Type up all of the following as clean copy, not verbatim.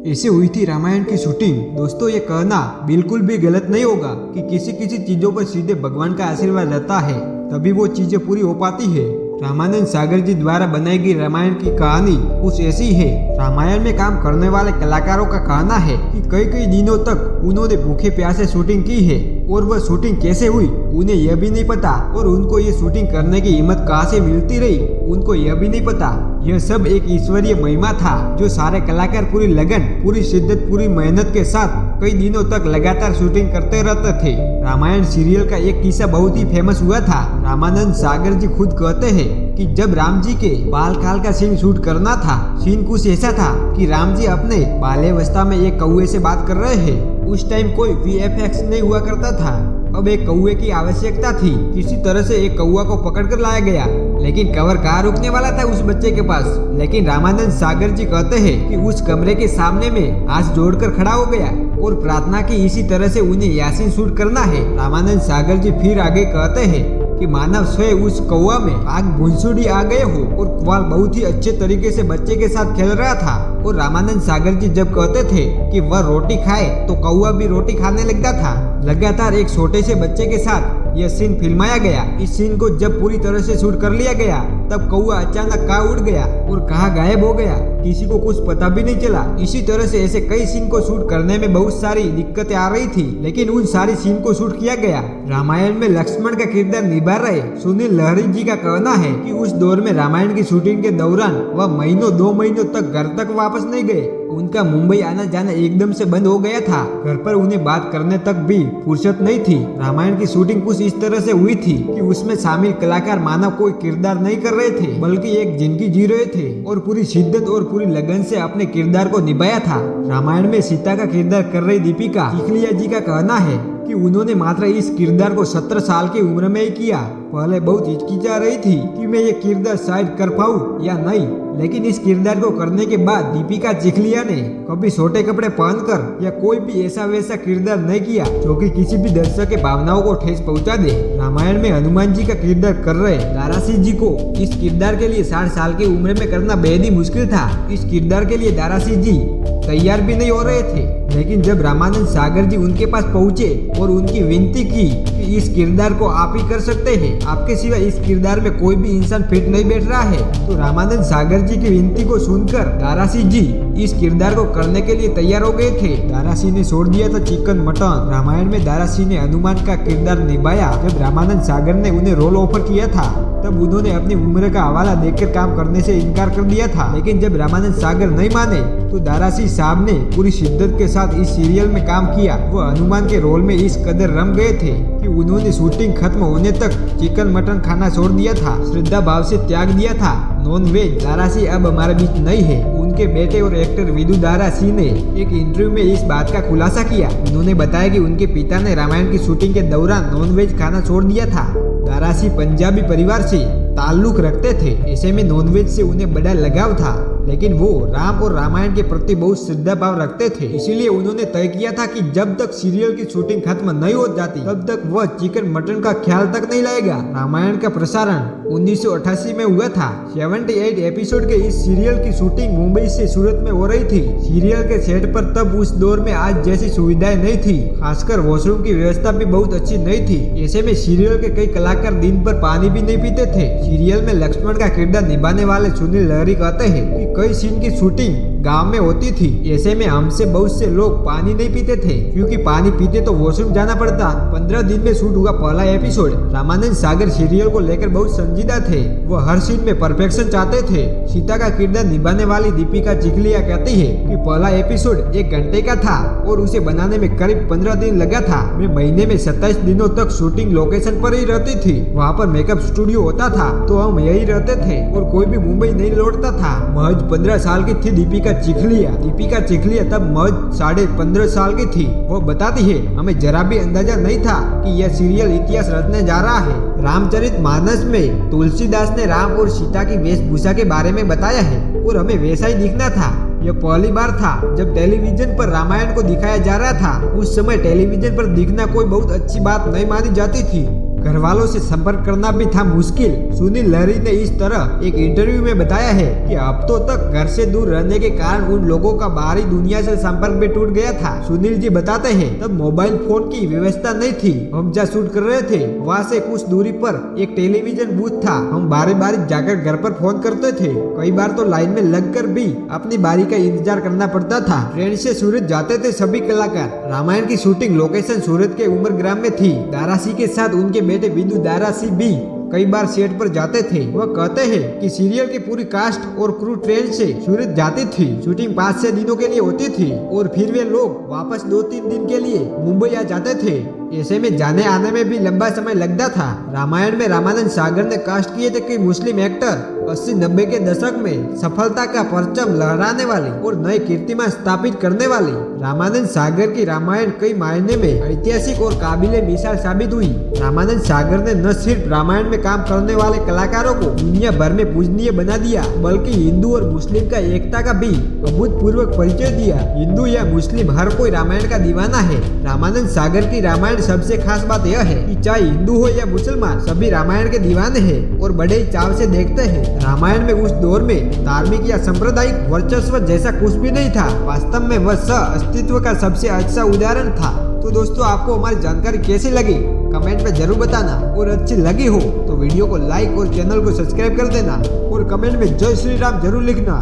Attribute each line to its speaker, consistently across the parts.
Speaker 1: ऐसे हुई थी रामायण की शूटिंग। दोस्तों, ये कहना बिल्कुल भी गलत नहीं होगा कि किसी किसी चीजों पर सीधे भगवान का आशीर्वाद रहता है, तभी वो चीजें पूरी हो पाती है। रामानंद सागर जी द्वारा बनाई गई रामायण की कहानी कुछ ऐसी है। रामायण में काम करने वाले कलाकारों का कहना है कि कई कई दिनों तक उन्होंने भूखे प्यासे शूटिंग की है और वह शूटिंग कैसे हुई उन्हें यह भी नहीं पता, और उनको ये शूटिंग करने की हिम्मत कहाँ से मिलती रही उनको यह भी नहीं पता। यह सब एक ईश्वरीय महिमा था जो सारे कलाकार पूरी लगन, पूरी शिद्दत, पूरी मेहनत के साथ कई दिनों तक लगातार शूटिंग करते रहते थे। रामायण सीरियल का एक किस्सा बहुत ही फेमस हुआ था। रामानंद सागर जी खुद कहते हैं कि जब राम जी के बाल काल का सीन शूट करना था, सीन कुछ ऐसा था कि राम जी अपने बाल्यावस्था में एक कौवे से बात कर रहे हैं। उस टाइम कोई VFX नहीं हुआ करता था। अब एक कौवे की आवश्यकता थी। किसी तरह से एक कौवा को पकड़ कर लाया गया, लेकिन कवर कहाँ रुकने वाला था उस बच्चे के पास। लेकिन रामानंद सागर जी कहते हैं कि उस कमरे के सामने में हाथ जोड़कर खड़ा हो गया और प्रार्थना की इसी तरह से उन्हें यासीन शूट करना है। रामानंद सागर जी फिर आगे कहते हैं कि मानव स्वयं उस कौवा में आग भुनसुड़ी आ गए हो और ग्वाल बहुत ही अच्छे तरीके से बच्चे के साथ खेल रहा था। और रामानंद सागर जी जब कहते थे कि वह रोटी खाए तो कौवा भी रोटी खाने लगता था। लगातार एक छोटे से बच्चे के साथ यह सीन फिल्माया गया। इस सीन को जब पूरी तरह से शूट कर लिया गया तब कौवा अचानक कहाँ उड़ गया और कहाँ गायब हो गया, किसी को कुछ पता भी नहीं चला। इसी तरह से ऐसे कई सीन को शूट करने में बहुत सारी दिक्कतें आ रही थी, लेकिन उन सारी सीन को शूट किया गया। रामायण में लक्ष्मण का किरदार निभा रहे सुनील लहरी जी का कहना है कि उस दौर में रामायण की शूटिंग के दौरान वह महीनों 2 महीनों तक घर तक वापस नहीं गए। उनका मुंबई आना जाना एकदम से बंद हो गया था। घर पर उन्हें बात करने तक भी फुर्सत नहीं थी। रामायण की शूटिंग कुछ इस तरह से हुई थी कि उसमें शामिल कलाकार मानव कोई किरदार नहीं कर रहे थे, बल्कि एक जिंदगी जी रहे थे और पूरी शिद्दत और पूरी लगन से अपने किरदार को निभाया था। रामायण में सीता का किरदार कर रही दीपिका चिखलिया जी का कहना है कि उन्होंने मात्र इस किरदार को 17 साल की उम्र में ही किया। पहले बहुत हिचकिचा रही थी कि मैं ये किरदार शायद कर पाऊँ या नहीं, लेकिन इस किरदार को करने के बाद दीपिका चिखलिया ने कभी छोटे कपड़े पहनकर या कोई भी ऐसा वैसा किरदार नहीं किया जो कि किसी भी दर्शक के भावनाओं को ठेस पहुंचा दे। रामायण में हनुमान जी का किरदार कर रहे दारासिंह जी को इस किरदार के लिए 60 साल की उम्र में करना बेहद ही मुश्किल था। इस किरदार के लिए दारासिंह जी तैयार भी नहीं हो रहे थे, लेकिन जब रामानंद सागर जी उनके पास पहुंचे और उनकी विनती की कि इस किरदार को आप ही कर सकते हैं, आपके सिवा इस किरदार में कोई भी इंसान फिट नहीं बैठ रहा है, तो रामानंद सागर जी की विनती को सुनकर दारासिंह जी इस किरदार को करने के लिए तैयार हो गए थे। दारासिंह ने छोड़ दिया था चिकन मटन। रामायण में दारासिंह ने हनुमान का किरदार निभाया। जब रामानंद सागर ने उन्हें रोल ऑफर किया था तब उन्होंने अपनी उम्र का हवाला देकर काम करने से इनकार कर दिया था, लेकिन जब रामानंद सागर नहीं माने तो दारासिंह साहब ने पूरी शिद्दत के साथ इस सीरियल में काम किया। वो हनुमान के रोल में इस कदर रम गए थे कि उन्होंने शूटिंग खत्म होने तक चिकन मटन खाना छोड़ दिया था, श्रद्धा भाव से त्याग दिया था। नॉन वेज दारासिंह अब हमारे बीच नहीं है। उनके बेटे और एक्टर विदु दारासिंह ने एक इंटरव्यू में इस बात का खुलासा किया। उन्होंने बताया कि उनके पिता ने रामायण की शूटिंग के दौरान नॉन वेज खाना छोड़ दिया था। दारासिंह पंजाबी परिवार से ताल्लुक रखते थे, ऐसे में नॉनवेज से उन्हें बड़ा लगाव था, लेकिन वो राम और रामायण के प्रति बहुत श्रद्धा भाव रखते थे। इसीलिए उन्होंने तय किया था कि जब तक सीरियल की शूटिंग खत्म नहीं हो जाती तब तक वह चिकन मटन का ख्याल तक नहीं लाएगा। रामायण का प्रसारण 1988 में हुआ था। 78 एपिसोड के इस सीरियल की शूटिंग मुंबई से सूरत में हो रही थी। सीरियल के सेट पर तब उस दौर में आज जैसी सुविधाएं नहीं थी, खासकर वॉशरूम की व्यवस्था भी बहुत अच्छी नहीं थी। ऐसे में सीरियल के कई कलाकार दिन भर पानी भी नहीं पीते थे। सीरियल में लक्ष्मण का किरदार निभाने वाले सुनील लहरी कहते हैं कि कई सीन की शूटिंग गांव में होती थी। ऐसे में हमसे बहुत से लोग पानी नहीं पीते थे, क्योंकि पानी पीते तो वॉशरूम जाना पड़ता। 15 दिन में शूट हुआ पहला एपिसोड। रामानंद सागर सीरियल को लेकर बहुत संजीदा थे। वो हर सीन में परफेक्शन चाहते थे। सीता का किरदार निभाने वाली दीपिका चिखलिया कहती है कि पहला एपिसोड 1 घंटे का था और उसे बनाने में करीब 15 दिन लगा था। मैं महीने में 27 दिनों तक शूटिंग लोकेशन पर ही रहती थी। वहाँ पर मेकअप स्टूडियो होता था तो हम यही रहते थे और कोई भी मुंबई नहीं लौटता था। महज 15 साल की थी दीपिका चिखलिया तब महज 15.5 साल की थी। वो बताती है, हमें जरा भी अंदाजा नहीं था कि यह सीरियल इतिहास रचने जा रहा है। रामचरितमानस में तुलसीदास ने राम और सीता की वेशभूषा के बारे में बताया है और हमें वैसा ही दिखना था। यह पहली बार था जब टेलीविजन पर रामायण को दिखाया जा रहा था। उस समय टेलीविजन पर दिखना कोई बहुत अच्छी बात नहीं मानी जाती थी। घर वालों से संपर्क करना भी था मुश्किल। सुनील लहरी ने इस तरह एक इंटरव्यू में बताया है कि हफ्तों तक घर से दूर रहने के कारण उन लोगों का बाहरी दुनिया से संपर्क भी टूट गया था। सुनील जी बताते हैं तब मोबाइल फोन की व्यवस्था नहीं थी। हम जहाँ शूट कर रहे थे वहाँ से कुछ दूरी पर एक टेलीविजन बूथ था। हम बारी बारी जाकर घर पर फोन करते थे। कई बार तो लाइन में लगकर भी अपनी बारी का इंतजार करना पड़ता था। ट्रेन से सूरत जाते थे सभी कलाकार। रामायण की शूटिंग लोकेशन सूरत के उमर ग्राम में थी। दारासी के साथ उनके बेटे विदु दारासी भी कई बार सेट पर जाते थे। वह कहते हैं कि सीरियल की पूरी कास्ट और क्रू ट्रेन से सूरत जाती थी। शूटिंग 5-6 दिनों के लिए होती थी और फिर वे लोग वापस 2-3 दिन के लिए मुंबई आ जाते थे। ऐसे में जाने आने में भी लंबा समय लगता था। रामायण में रामानंद सागर ने कास्ट किए थे कई मुस्लिम एक्टर। 80-90 के दशक में सफलता का परचम लहराने वाली और नए कीर्तिमान स्थापित करने वाली रामानंद सागर की रामायण कई मायने में ऐतिहासिक और काबिले मिसाल साबित हुई। रामानंद सागर ने न सिर्फ रामायण में काम करने वाले कलाकारों को दुनिया भर में पूजनीय बना दिया, बल्कि हिंदू और मुस्लिम का एकता का भी अभूतपूर्व परिचय दिया। हिंदू या मुस्लिम हर कोई रामायण का दीवाना है। रामानंद सागर की रामायण सबसे खास बात यह है कि चाहे हिंदू हो या मुसलमान सभी रामायण के दीवाने हैं और बड़े ही चाव से देखते हैं। रामायण में उस दौर में धार्मिक या सांप्रदायिक वर्चस्व जैसा कुछ भी नहीं था। वास्तव में वह सह अस्तित्व का सबसे अच्छा उदाहरण था। तो दोस्तों आपको हमारी जानकारी कैसी लगी कमेंट में जरूर बताना, और अच्छी लगी हो तो वीडियो को लाइक और चैनल को सब्सक्राइब कर देना और कमेंट में जय श्री राम जरूर लिखना।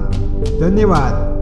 Speaker 1: धन्यवाद।